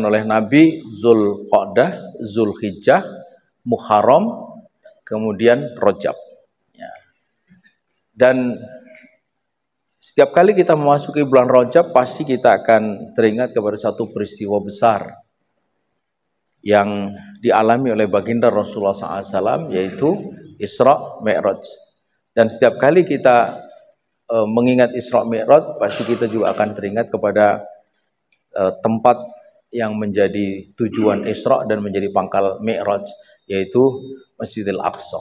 oleh Nabi Zulqa'dah, Zulhijjah, Muharram, kemudian Rajab. Ya. Dan setiap kali kita memasuki bulan Rajab, pasti kita akan teringat kepada satu peristiwa besar yang dialami oleh baginda Rasulullah SAW, yaitu Isra Mi'raj. Dan setiap kali kita mengingat Isra Mi'raj, pasti kita juga akan teringat kepada tempat yang menjadi tujuan Isra dan menjadi pangkal Mi'raj, yaitu Masjidil Aqsa.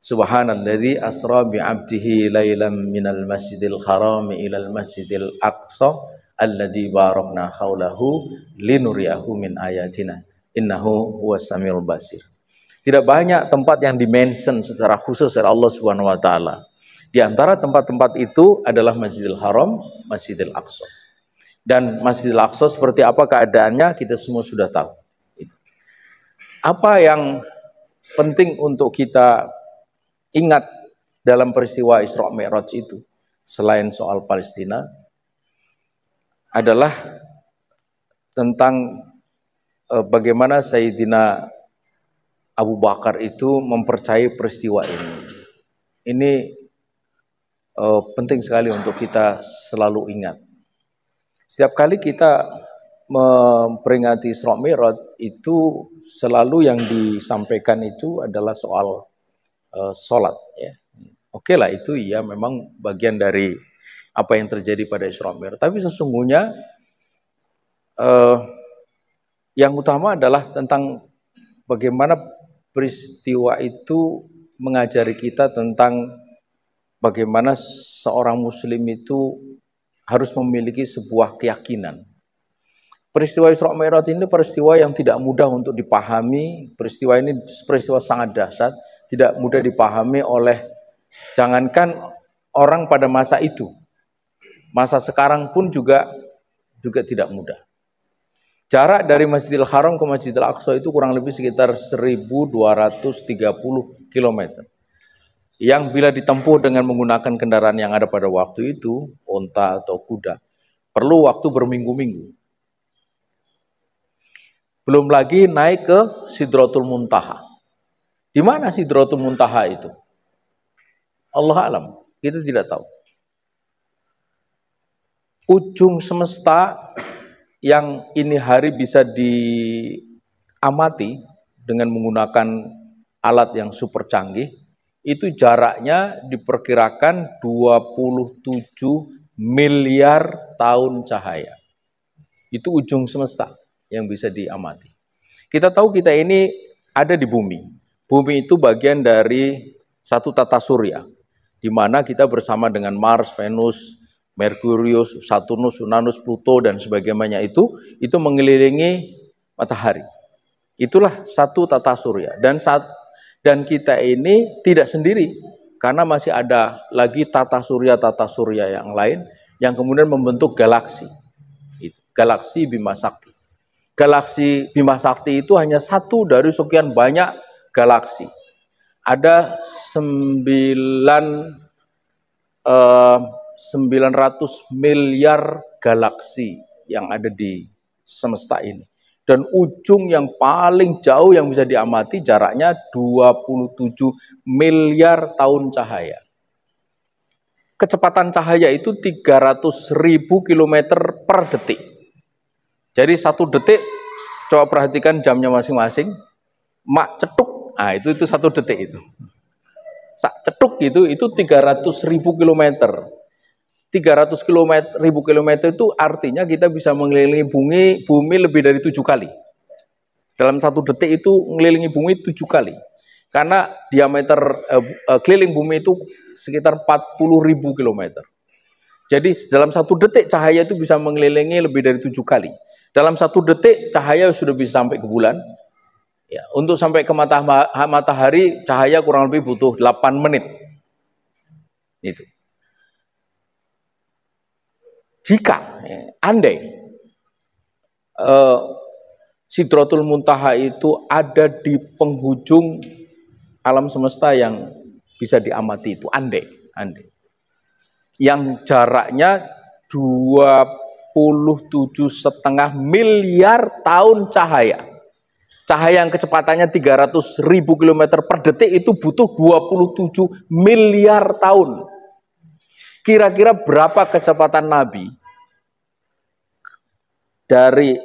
Subhanalladzi asra bi'abdihi lailan minal masjidil haram ilal masjidil aqsa alladzi barakna haulahu linuriyahu min ayatina innahu huwas samiul basir. Tidak banyak tempat yang dimention secara khusus oleh Allah Subhanahu wa taala. Di antara tempat-tempat itu adalah Masjidil Haram, Masjidil Aqsa. Dan Masjidil Aqsa seperti apa keadaannya kita semua sudah tahu. Apa yang penting untuk kita ingat dalam peristiwa Isra Mi'raj itu, selain soal Palestina, adalah tentang bagaimana Sayyidina Abu Bakar itu mempercayai peristiwa ini. Ini penting sekali untuk kita selalu ingat. Setiap kali kita memperingati Isra Mi'raj itu selalu yang disampaikan itu adalah soal sholat. Ya. Oke lah, itu ya memang bagian dari apa yang terjadi pada Isra Mi'raj. Tapi sesungguhnya yang utama adalah tentang bagaimana peristiwa itu mengajari kita tentang bagaimana seorang muslim itu harus memiliki sebuah keyakinan. Peristiwa Isra Mi'raj ini peristiwa yang tidak mudah untuk dipahami. Peristiwa ini peristiwa sangat dahsyat, tidak mudah dipahami oleh jangankan orang pada masa itu. Masa sekarang pun juga tidak mudah. Jarak dari Masjidil Haram ke Masjidil Aqsa itu kurang lebih sekitar 1230 km. Yang bila ditempuh dengan menggunakan kendaraan yang ada pada waktu itu, onta atau kuda, perlu waktu berminggu-minggu. Belum lagi naik ke Sidratul Muntaha. Di mana Sidratul Muntaha itu? Allah alam, kita tidak tahu. Ujung semesta yang ini hari bisa diamati dengan menggunakan alat yang super canggih, itu jaraknya diperkirakan 27 miliar tahun cahaya. Itu ujung semesta yang bisa diamati. Kita tahu kita ini ada di bumi. Bumi itu bagian dari satu tata surya, di mana kita bersama dengan Mars, Venus, Merkurius, Saturnus, Uranus, Pluto, dan sebagainya itu mengelilingi matahari. Itulah satu tata surya. Dan kita ini tidak sendiri, karena masih ada lagi tata surya yang lain yang kemudian membentuk galaksi. Galaksi Bima Sakti. Galaksi Bima Sakti itu hanya satu dari sekian banyak galaksi. Ada 900 miliar galaksi yang ada di semesta ini. Dan ujung yang paling jauh yang bisa diamati jaraknya 27 miliar tahun cahaya. Kecepatan cahaya itu 300.000 km per detik. Jadi 1 detik, coba perhatikan jamnya masing-masing, mak cetuk, nah itu 1 detik itu. Cetuk itu 300.000 km. 300.000 km itu artinya kita bisa mengelilingi bumi lebih dari 7 kali. Dalam 1 detik itu mengelilingi bumi 7 kali. Karena diameter keliling bumi itu sekitar 40.000 km. Jadi dalam 1 detik cahaya itu bisa mengelilingi lebih dari 7 kali. Dalam 1 detik cahaya sudah bisa sampai ke bulan. Ya, untuk sampai ke matahari cahaya kurang lebih butuh 8 menit. Itu. Jika andai Sidratul Muntaha itu ada di penghujung alam semesta yang bisa diamati itu, andai. Yang jaraknya 27,5 miliar tahun cahaya. Cahaya yang kecepatannya 300.000 km per detik itu butuh 27 miliar tahun. Kira-kira berapa kecepatan Nabi dari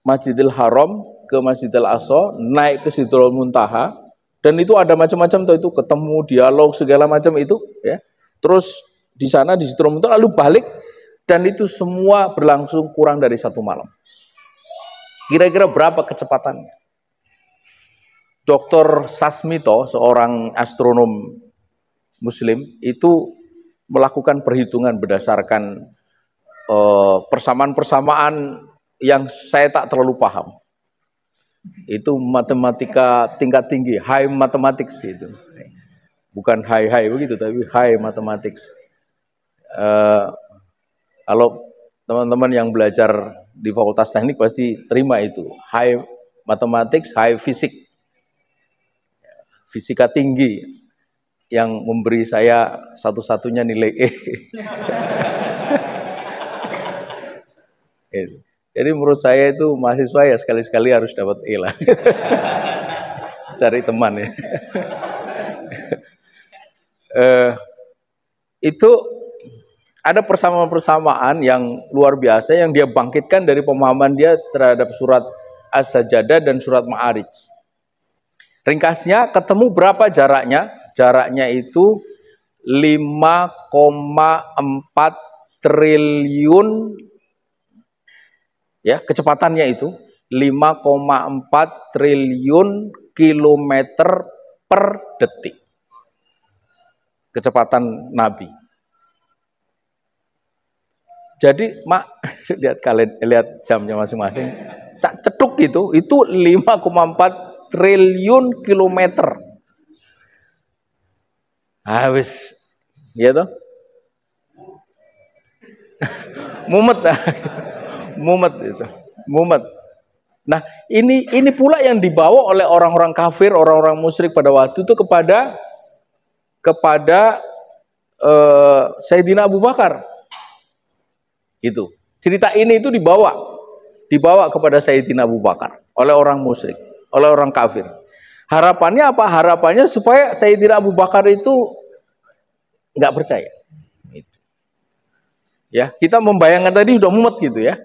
Masjidil Haram ke Masjidil Aqsa, naik ke Sidratul Muntaha, dan itu ada macam-macam tuh, itu ketemu, dialog, segala macam itu, ya. Terus di sana di Sidratul Muntaha lalu balik, dan itu semua berlangsung kurang dari 1 malam. Kira-kira berapa kecepatannya? Dr. Sasmito, seorang astronom Muslim, itu melakukan perhitungan berdasarkan persamaan-persamaan yang saya tak terlalu paham. Itu matematika tingkat tinggi, high mathematics itu. Bukan high begitu, tapi high mathematics. Kalau teman-teman yang belajar di Fakultas Teknik pasti terima itu, high mathematics, high physics. Fisika tinggi yang memberi saya satu-satunya nilai E. Jadi menurut saya itu mahasiswa ya sekali-sekali harus dapat E lah. Cari teman ya. Itu ada persamaan-persamaan yang luar biasa yang dia bangkitkan dari pemahaman dia terhadap surat As-Sajdah dan surat Ma'arij. Ringkasnya, ketemu berapa jaraknya? Jaraknya itu 5,4 triliun, ya, kecepatannya itu 5,4 triliun kilometer per detik. Kecepatan Nabi. Jadi, lihat jamnya masing-masing. Cetuk itu 5,4 triliun kilometer. Wis, ya toh? Mumet itu. Mumet. Nah, ini pula yang dibawa oleh orang-orang kafir, orang-orang musyrik pada waktu itu kepada Sayyidina Abu Bakar. Itu. Cerita ini itu dibawa kepada Sayyidina Abu Bakar oleh orang musyrik, oleh orang kafir. Harapannya apa? Harapannya supaya Sayyidina Abu Bakar itu nggak percaya. Ya, kita membayangkan tadi sudah mumet gitu ya.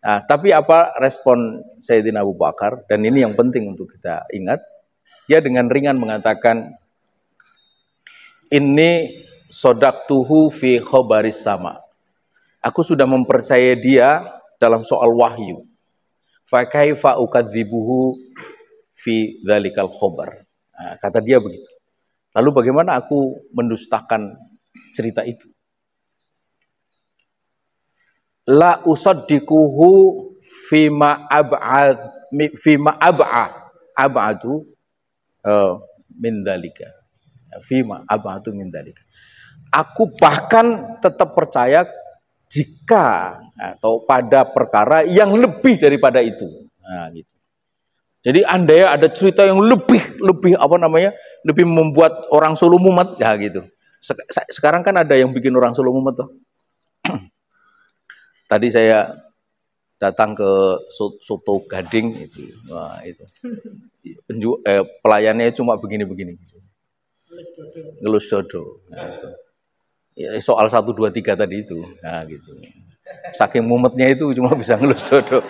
Nah, tapi apa respon Sayyidina Abu Bakar? Dan ini yang penting untuk kita ingat. Dia dengan ringan mengatakan, ini sodaktuhu fi khobaris sama. Aku sudah mempercayai dia dalam soal wahyu. Fa kaifa ukadzibuhu fi dzalikal khobar. Nah, kata dia begitu. Lalu bagaimana aku mendustakan cerita itu? La usaddiquhu fima ab'adu min dzalika. Fima ab'adu min dzalika. Aku bahkan tetap percaya jika atau pada perkara yang lebih daripada itu. Nah, gitu. Jadi andai ada cerita yang lebih lebih membuat orang Solo mumet, ya gitu. Sekarang kan ada yang bikin orang Solo mumet tuh. Tadi saya datang ke Soto Gading itu, wah itu. Pelayannya cuma begini-begini. Ngelus dodo. Nah, itu. Ya, soal 1, 2, 3 tadi itu. Nah, gitu. Saking mumetnya itu cuma bisa ngelus dodo.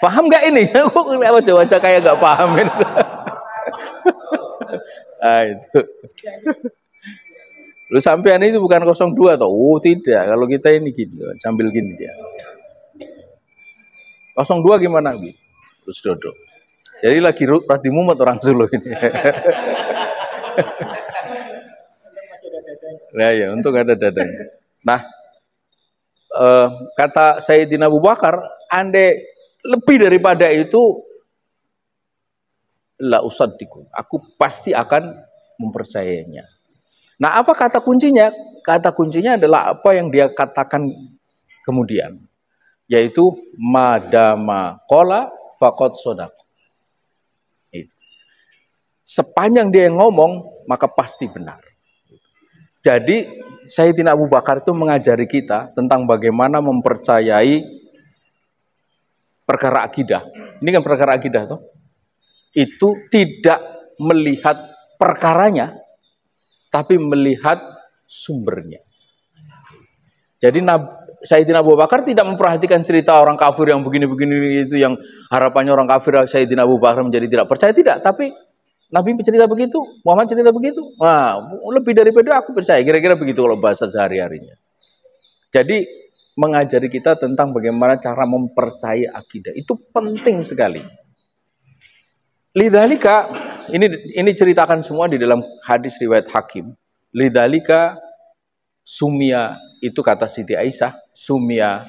Paham nggak ini? Kok wajah-wajah kayak nggak paham ini. Nah, itu. Lu sampean itu bukan 02 toh? Oh, tidak. Kalau kita ini gini, sambil gini dia. 02 gimana gitu? Terus dodo. Jadi lagi mumet orang Solo ini. Nah ya, untuk ada dadanya. Nah, kata Sayyidina Abu Bakar, andai lebih daripada itu, la usaddiqu, aku pasti akan mempercayainya. Nah, apa kata kuncinya? Kata kuncinya adalah apa yang dia katakan kemudian, yaitu madama qala faqad shadaq. Sepanjang dia yang ngomong, maka pasti benar. Jadi Sayyidina Abu Bakar itu mengajari kita tentang bagaimana mempercayai perkara akidah. Ini kan perkara akidah toh. Itu tidak melihat perkaranya, tapi melihat sumbernya. Jadi Sayyidina Abu Bakar tidak memperhatikan cerita orang kafir yang begini-begini itu, yang harapannya orang kafir Sayyidina Abu Bakar menjadi tidak percaya, tidak. Tapi Nabi cerita begitu, Muhammad cerita begitu, wah, lebih daripada aku percaya. Kira-kira begitu kalau bahasa sehari-harinya. Jadi mengajari kita tentang bagaimana cara mempercayai akidah. Itu penting sekali. Lidzalika, ini ceritakan semua di dalam hadis riwayat Hakim. Lidzalika sumia, itu kata Siti Aisyah, sumia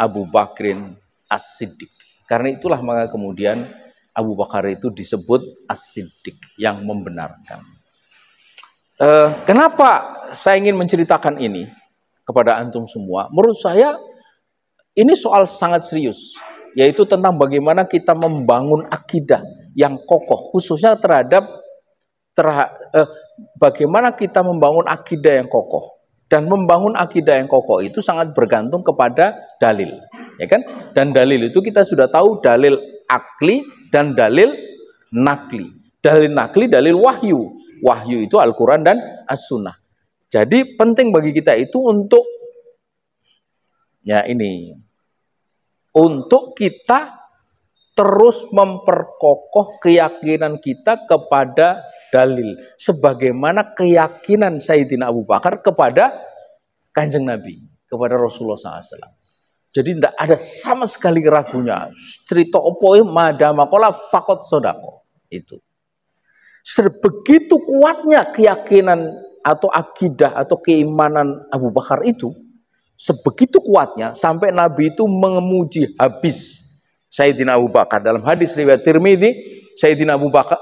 Abu Bakrin As-Siddiq. Karena itulah maka kemudian Abu Bakar itu disebut As-Siddiq, yang membenarkan. Kenapa saya ingin menceritakan ini kepada antum semua? Menurut saya ini soal sangat serius, yaitu tentang bagaimana kita membangun akidah yang kokoh, khususnya terhadap bagaimana kita membangun akidah yang kokoh. Dan membangun akidah yang kokoh itu sangat bergantung kepada dalil, ya kan? Dan dalil itu kita sudah tahu, dalil akli dan dalil nakli. Dalil nakli, dalil wahyu. Wahyu itu Al-Quran dan As-Sunnah. Jadi penting bagi kita itu untuk, ya ini, untuk kita terus memperkokoh keyakinan kita kepada dalil, sebagaimana keyakinan Sayyidina Abu Bakar kepada Kanjeng Nabi, kepada Rasulullah SAW. Jadi tidak ada sama sekali ragunya. Cerita opoe madamakola fakot sodako. Itu. Sebegitu kuatnya keyakinan atau akidah atau keimanan Abu Bakar itu, sebegitu kuatnya sampai Nabi itu memuji habis Sayyidina Abu Bakar. Dalam hadis riwayat Tirmidzi, Sayyidina Abu Bakar,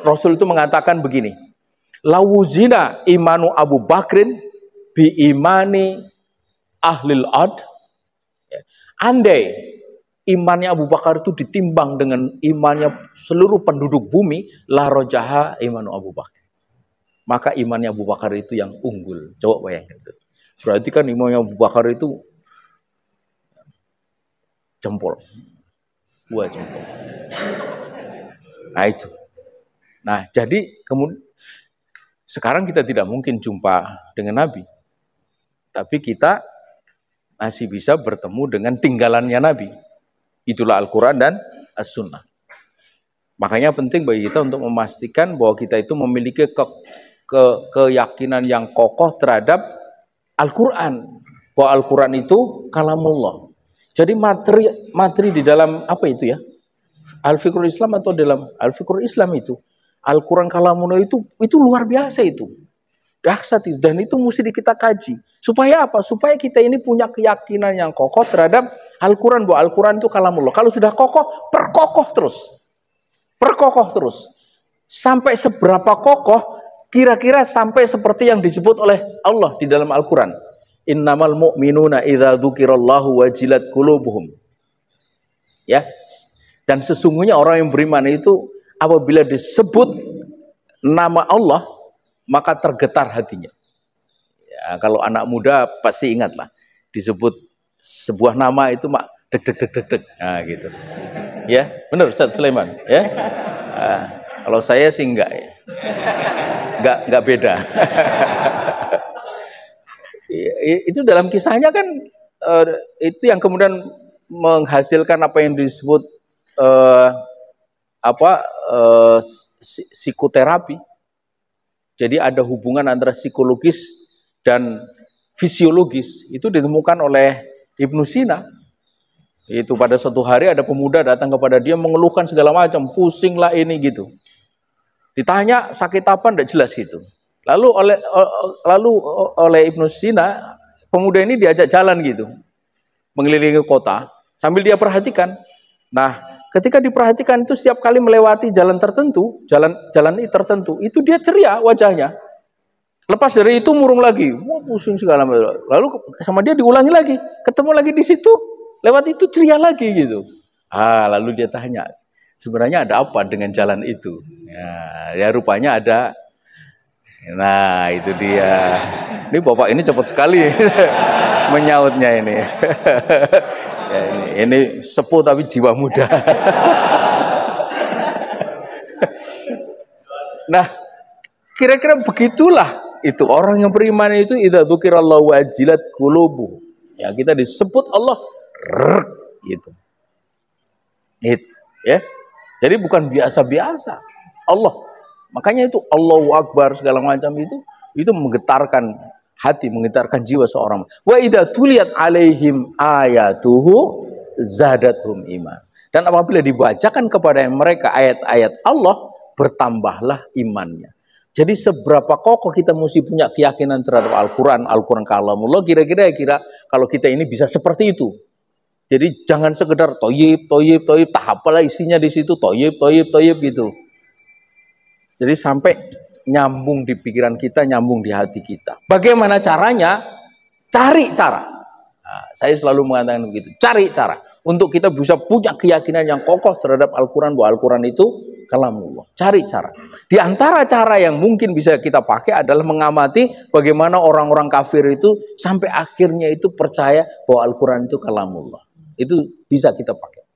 Rasul itu mengatakan begini, lawuzina imanu Abu Bakrin bi imani ahlil ad. Andai imannya Abu Bakar itu ditimbang dengan imannya seluruh penduduk bumi, la rojaha imanu Abu Bakar. Maka imannya Abu Bakar itu yang unggul. Coba bayangkan. Berarti kan imannya Abu Bakar itu jempol. Dua jempol. Nah itu. Nah jadi kemudian sekarang kita tidak mungkin jumpa dengan Nabi, tapi kita masih bisa bertemu dengan tinggalannya Nabi. Itulah Al-Quran dan As-Sunnah. Makanya penting bagi kita untuk memastikan bahwa kita itu memiliki keyakinan yang kokoh terhadap Al-Quran. Bahwa Al-Quran itu kalamullah. Jadi materi di dalam apa itu ya? Al-Fiqhul Islam atau dalam Al-Fiqhul Islam itu, Al-Quran kalamullah itu luar biasa itu. Dahsyat itu, dan itu mesti kita kaji. Supaya apa? Supaya kita ini punya keyakinan yang kokoh terhadap Al-Quran, bahwa Al-Quran itu kalamullah. Kalau sudah kokoh, perkokoh terus. Perkokoh terus. Sampai seberapa kokoh, kira-kira sampai seperti yang disebut oleh Allah di dalam Al-Quran. Innamal mu'minuna idza dzukirallahu wajilat qulubuhum. Ya. Dan sesungguhnya orang yang beriman itu apabila disebut nama Allah, maka tergetar hatinya. Ya, kalau anak muda pasti ingatlah, disebut sebuah nama itu mak deg deg deg deg deg. Nah, gitu. Ya, benar Ustaz Sulaiman, ya. Nah, kalau saya sih enggak ya. Enggak beda. Itu dalam kisahnya kan itu yang kemudian menghasilkan apa yang disebut psikoterapi. Jadi ada hubungan antara psikologis dan fisiologis. Itu ditemukan oleh Ibnu Sina. Itu pada suatu hari ada pemuda datang kepada dia mengeluhkan segala macam, pusing lah ini gitu. Ditanya sakit apa, tidak jelas gitu. Lalu oleh Ibnu Sina, pemuda ini diajak jalan gitu, mengelilingi kota sambil dia perhatikan. Nah, ketika diperhatikan itu setiap kali melewati jalan tertentu, jalan tertentu, itu dia ceria wajahnya. Lepas dari itu murung lagi, wah pusing segala macam. Lalu sama dia diulangi lagi, ketemu lagi di situ, lewat itu ceria lagi gitu. Lalu dia tanya, sebenarnya ada apa dengan jalan itu? Ya rupanya ada Nah, itu dia. Ini bapak ini cepat sekali menyautnya ini. Ya, ini sepuh tapi jiwa muda. Nah, kira-kira begitulah itu orang yang beriman itu idza dzukirallahu wajilat qulubuhum. Ya, kita disebut Allah gitu. Itu, ya. Jadi bukan biasa-biasa. Allah. Makanya itu Allahu Akbar segala macam itu menggetarkan hati, menggetarkan jiwa seorang. Wa idza tuliyat alaihim ayatuhu zadatuhum iman. Dan apabila dibacakan kepada mereka ayat-ayat Allah, bertambahlah imannya. Jadi seberapa kokoh kita mesti punya keyakinan terhadap Al-Quran, Al-Quran kalamullah, kira-kira kalau kita ini bisa seperti itu. Jadi jangan sekedar toyib, tak apalah isinya di situ, toyib gitu. Jadi sampai nyambung di pikiran kita, nyambung di hati kita. Bagaimana caranya? Cari cara. Nah, saya selalu mengatakan begitu. Cari cara untuk kita bisa punya keyakinan yang kokoh terhadap Al-Quran, bahwa Al-Quran itu kalamullah. Cari cara. Di antara cara yang mungkin bisa kita pakai adalah mengamati bagaimana orang-orang kafir itu sampai akhirnya itu percaya bahwa Al-Quran itu kalamullah. Itu bisa kita pakai.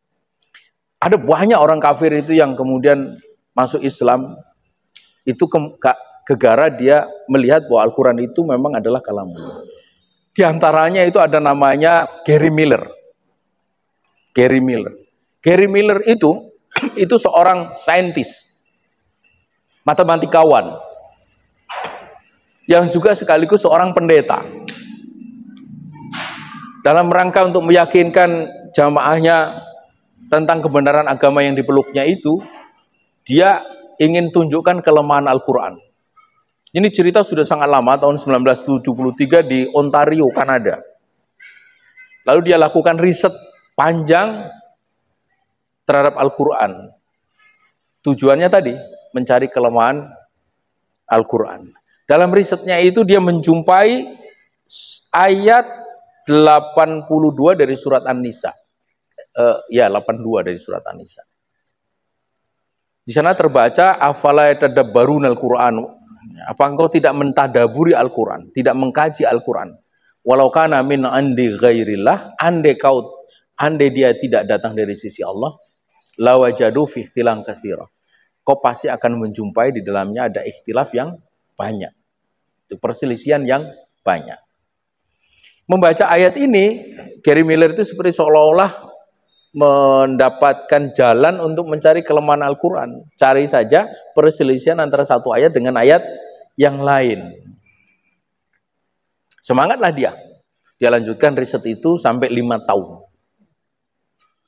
Ada banyak orang kafir itu yang kemudian masuk Islam itu gegara dia melihat bahwa Al-Quran itu memang adalah kalamullah. Di antaranya itu ada namanya Gary Miller. Gary Miller itu seorang saintis, matematikawan, yang juga sekaligus seorang pendeta. Dalam rangka untuk meyakinkan jamaahnya tentang kebenaran agama yang dipeluknya itu, dia ingin tunjukkan kelemahan Al-Quran. Ini cerita sudah sangat lama, tahun 1973 di Ontario, Kanada. Lalu dia lakukan riset panjang terhadap Al-Quran. Tujuannya tadi, mencari kelemahan Al-Quran. Dalam risetnya itu dia menjumpai ayat 82 dari surat An-Nisa. 82 dari surat An-Nisa. Di sana terbaca, afala yatadabbarunal Qur'an. Apa engkau tidak mentadaburi Al-Quran, tidak mengkaji Al-Quran? Walau kana min andi ghairillah, andai dia tidak datang dari sisi Allah, lawajadu fi ikhtilan katsira. Kau pasti akan menjumpai di dalamnya ada ikhtilaf yang banyak. Itu perselisihan yang banyak. Membaca ayat ini, Gary Miller itu seperti seolah-olah mendapatkan jalan untuk mencari kelemahan Al-Quran. Cari saja perselisihan antara satu ayat dengan ayat yang lain. Semangatlah dia. Dia lanjutkan riset itu sampai 5 tahun.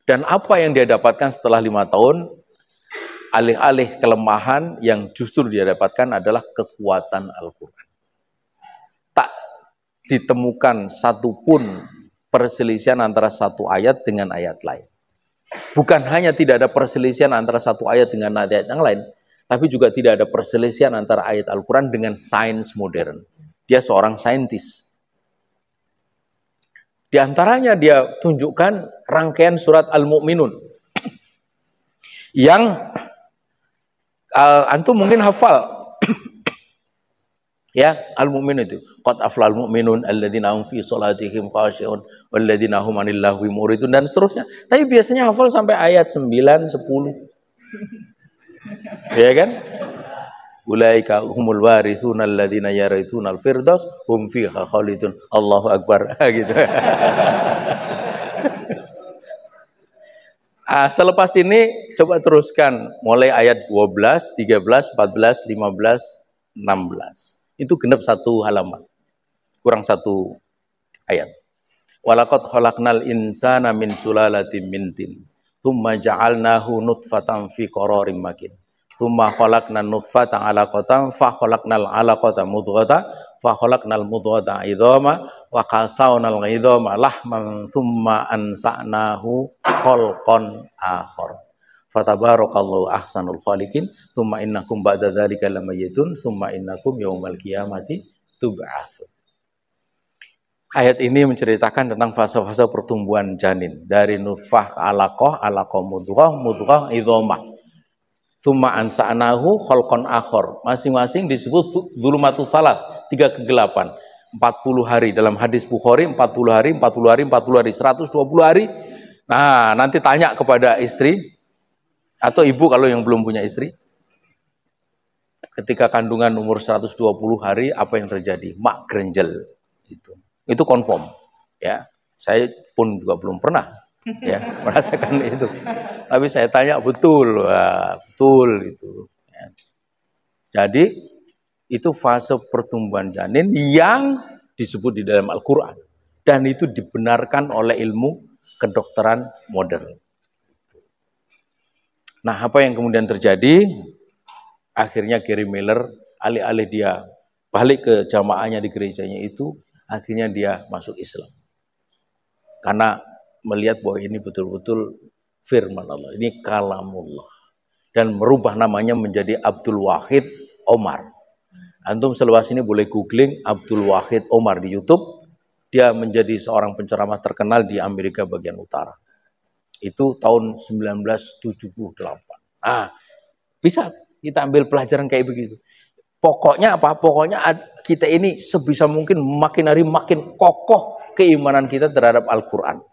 Dan apa yang dia dapatkan setelah 5 tahun? Alih-alih kelemahan, yang justru dia dapatkan adalah kekuatan Al-Quran. Tak ditemukan satupun perselisihan antara satu ayat dengan ayat lain. Bukan hanya tidak ada perselisihan antara satu ayat dengan ayat yang lain, tapi juga tidak ada perselisihan antara ayat Al-Quran dengan sains modern. Dia seorang saintis. Di antaranya dia tunjukkan rangkaian surat Al-Mu'minun. Yang antum mungkin hafal. Ya, Al-Mu'min itu. Qad aflal mu'minun alladzina hum fi sholatihim khashi'un walladzina hum 'anil lahwi muridun, dan seterusnya. Tapi biasanya hafal sampai ayat 9, 10. Ya kan? Ulaika humul warithuna alladzina yarithunal firdaus hum fiha khalidun. Allahu akbar. Gitu. Selepas ini coba teruskan mulai ayat 12, 13, 14, 15, 16. Itu genap 1 halaman. Kurang 1 ayat. Walaqad khalaqnal insana min sulalatin min tin. Tsumma ja'alnahu nutfatan fi qararin makin. Tsumma khalaqnan nutfatan 'alaqatan fa khalaqnal 'alaqata mudghatan fa khalaqnal mudghata 'idhama wa qasawnal 'idhama lahman tsumma ansa'nahu khalqan akhar. Fatabarakallahu ahsanul khaliqin, tsumma innakum ba'da dzalika lamayitun, tsumma innakum yaumal qiyamati tub'atsun. Ayat ini menceritakan tentang fase-fase pertumbuhan janin dari nutfah ke alaqah, alaqah mudghah, mudghah idhamah. Tsumma ansa'nahu khalqan akhar. Masing-masing disebut dzulumatus salat, 3 kegelapan. 40 hari dalam hadis Bukhari, 40 hari, 40 hari, 40 hari, 120 hari. Nah, nanti tanya kepada istri atau ibu kalau yang belum punya istri. Ketika kandungan umur 120 hari apa yang terjadi? Mak grenjel itu confirm ya. Saya pun juga belum pernah ya merasakan itu. Tapi saya tanya betul, betul itu. Ya. Jadi itu fase pertumbuhan janin yang disebut di dalam Al-Quran dan itu dibenarkan oleh ilmu kedokteran modern. Nah, apa yang kemudian terjadi? Akhirnya Gary Miller, alih-alih dia balik ke jamaahnya di gerejanya itu, akhirnya dia masuk Islam. Karena melihat bahwa ini betul-betul firman Allah, ini kalamullah. Dan merubah namanya menjadi Abdul Wahid Omar. Antum seluas ini boleh googling Abdul Wahid Omar di YouTube. Dia menjadi seorang penceramah terkenal di Amerika bagian utara. Itu tahun 1978. Ah, bisa kita ambil pelajaran kayak begitu. Pokoknya apa? Pokoknya kita ini sebisa mungkin makin hari makin kokoh keimanan kita terhadap Al-Quran.